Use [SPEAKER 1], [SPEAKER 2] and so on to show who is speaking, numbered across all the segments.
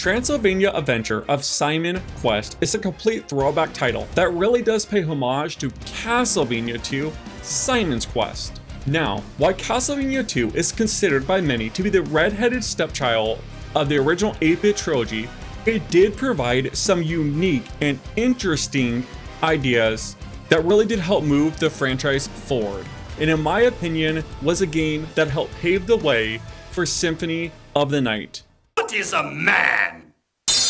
[SPEAKER 1] Transylvania Adventure of Simon Quest is a complete throwback title that really does pay homage to CastleVania 2, Simon's Quest. Now, while CastleVania 2 is considered by many to be the red-headed stepchild of the original 8-bit trilogy, it did provide some unique and interesting ideas that really did help move the franchise forward, and in my opinion was a game that helped pave the way for Symphony of the Night.
[SPEAKER 2] What is a man?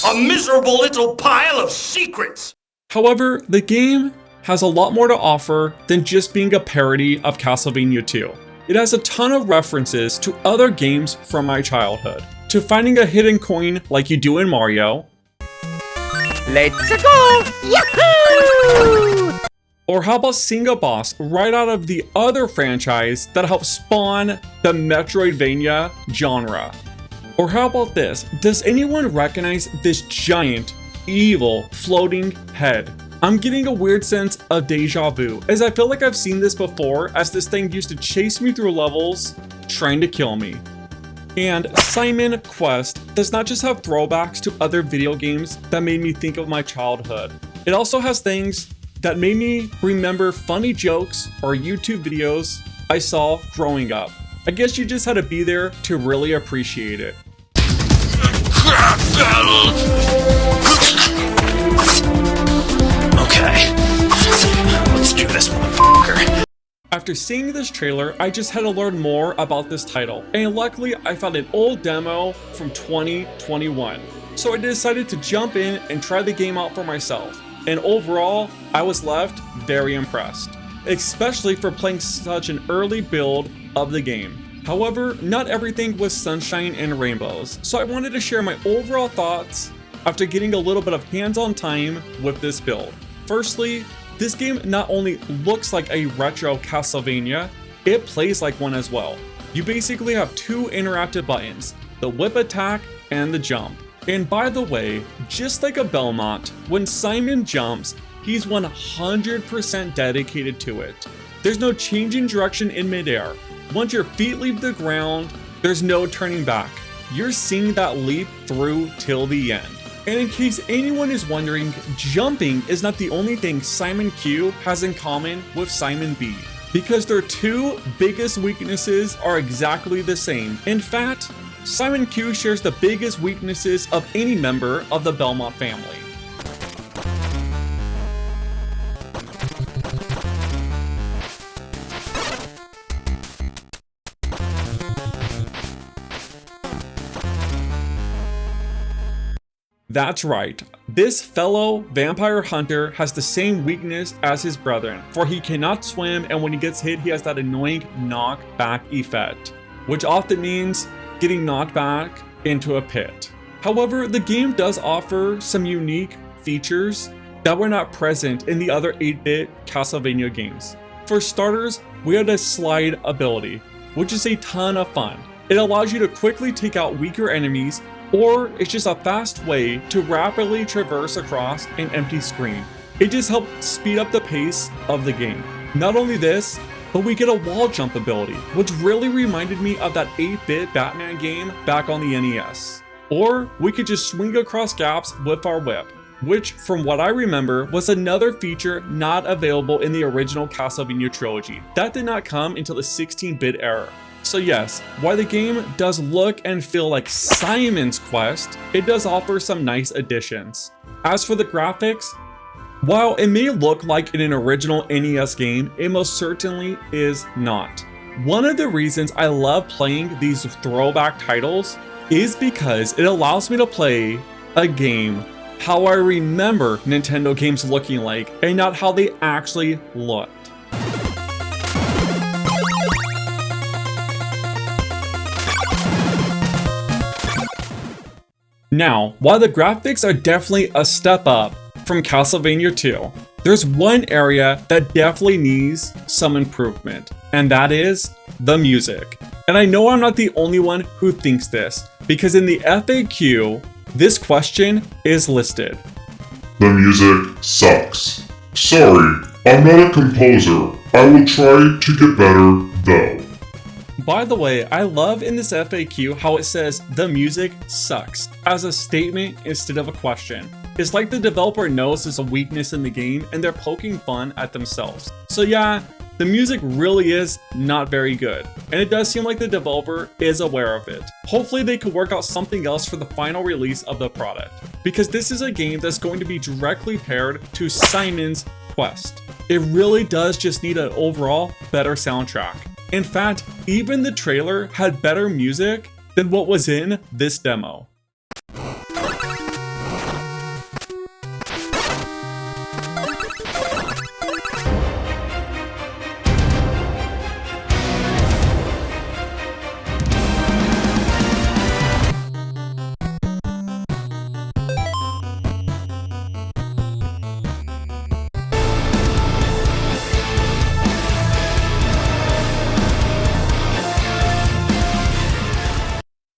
[SPEAKER 2] A miserable little pile of secrets!
[SPEAKER 1] However, the game has a lot more to offer than just being a parody of Castlevania 2. It has a ton of references to other games from my childhood, to finding a hidden coin like you do in Mario.
[SPEAKER 3] Let's go! Yahoo!
[SPEAKER 1] Or how about seeing a boss right out of the other franchise that helped spawn the Metroidvania genre? Or how about this? Does anyone recognize this giant, evil, floating head? I'm getting a weird sense of deja vu, as I feel like I've seen this before, as this thing used to chase me through levels, trying to kill me. And Simon Quest does not just have throwbacks to other video games that made me think of my childhood. It also has things that made me remember funny jokes or YouTube videos I saw growing up. I guess you just had to be there to really appreciate it.
[SPEAKER 2] Crap battle! Okay, let's do this, motherfucker.
[SPEAKER 1] After seeing this trailer, I just had to learn more about this title, and luckily I found an old demo from 2021. So I decided to jump in and try the game out for myself, and overall, I was left very impressed, especially for playing such an early build of the game. However, not everything was sunshine and rainbows, so I wanted to share my overall thoughts after getting a little bit of hands-on time with this build. Firstly, this game not only looks like a retro Castlevania, it plays like one as well. You basically have two interactive buttons, the whip attack and the jump. And by the way, just like a Belmont, when Simon jumps, he's 100% dedicated to it. There's no changing direction in midair. Once your feet leave the ground, there's no turning back. You're seeing that leap through till the end. And in case anyone is wondering, jumping is not the only thing Simon Q has in common with Simon B, because their two biggest weaknesses are exactly the same. In fact, Simon Q shares the biggest weaknesses of any member of the Belmont family. That's right, this fellow vampire hunter has the same weakness as his brethren, for he cannot swim, and when he gets hit he has that annoying knockback effect, which often means getting knocked back into a pit. However, the game does offer some unique features that were not present in the other 8-bit Castlevania games. For starters, we have the slide ability, which is a ton of fun. It allows you to quickly take out weaker enemies, or it's just a fast way to rapidly traverse across an empty screen. It just helps speed up the pace of the game. Not only this, but we get a wall jump ability, which really reminded me of that 8-bit Batman game back on the NES. Or we could just swing across gaps with our whip, which from what I remember was another feature not available in the original Castlevania trilogy. That did not come until the 16-bit era. So yes, while the game does look and feel like Simon's Quest, it does offer some nice additions. As for the graphics, while it may look like in an original NES game, it most certainly is not. One of the reasons I love playing these throwback titles is because it allows me to play a game how I remember Nintendo games looking like and not how they actually looked. Now, while the graphics are definitely a step up from Castlevania 2, there's one area that definitely needs some improvement, and that is the music. And I know I'm not the only one who thinks this, because in the FAQ, this question is listed.
[SPEAKER 4] The music sucks. Sorry, I'm not a composer. I will try to get better, though.
[SPEAKER 1] By the way, I love in this FAQ how it says the music sucks as a statement instead of a question. It's like the developer knows there's a weakness in the game and they're poking fun at themselves. So yeah, the music really is not very good, and it does seem like the developer is aware of it. Hopefully they could work out something else for the final release of the product, because this is a game that's going to be directly paired to Simon's Quest. It really does just need an overall better soundtrack. In fact, even the trailer had better music than what was in this demo.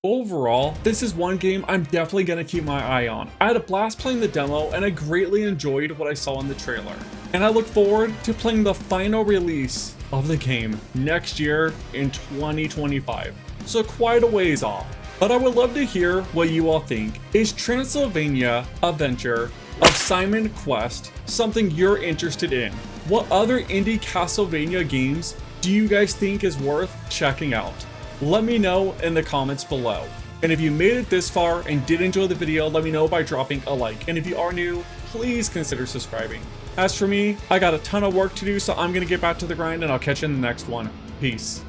[SPEAKER 1] Overall, this is one game I'm definitely gonna keep my eye on. I had a blast playing the demo and I greatly enjoyed what I saw in the trailer. And I look forward to playing the final release of the game next year in 2025. So quite a ways off. But I would love to hear what you all think. Is Transylvania Adventure of Simon Quest something you're interested in? What other indie CastleVania games do you guys think is worth checking out? Let me know in the comments below. And if you made it this far and did enjoy the video, let me know by dropping a like. And if you are new, please consider subscribing. As for me, I got a ton of work to do, so I'm gonna get back to the grind and I'll catch you in the next one. Peace.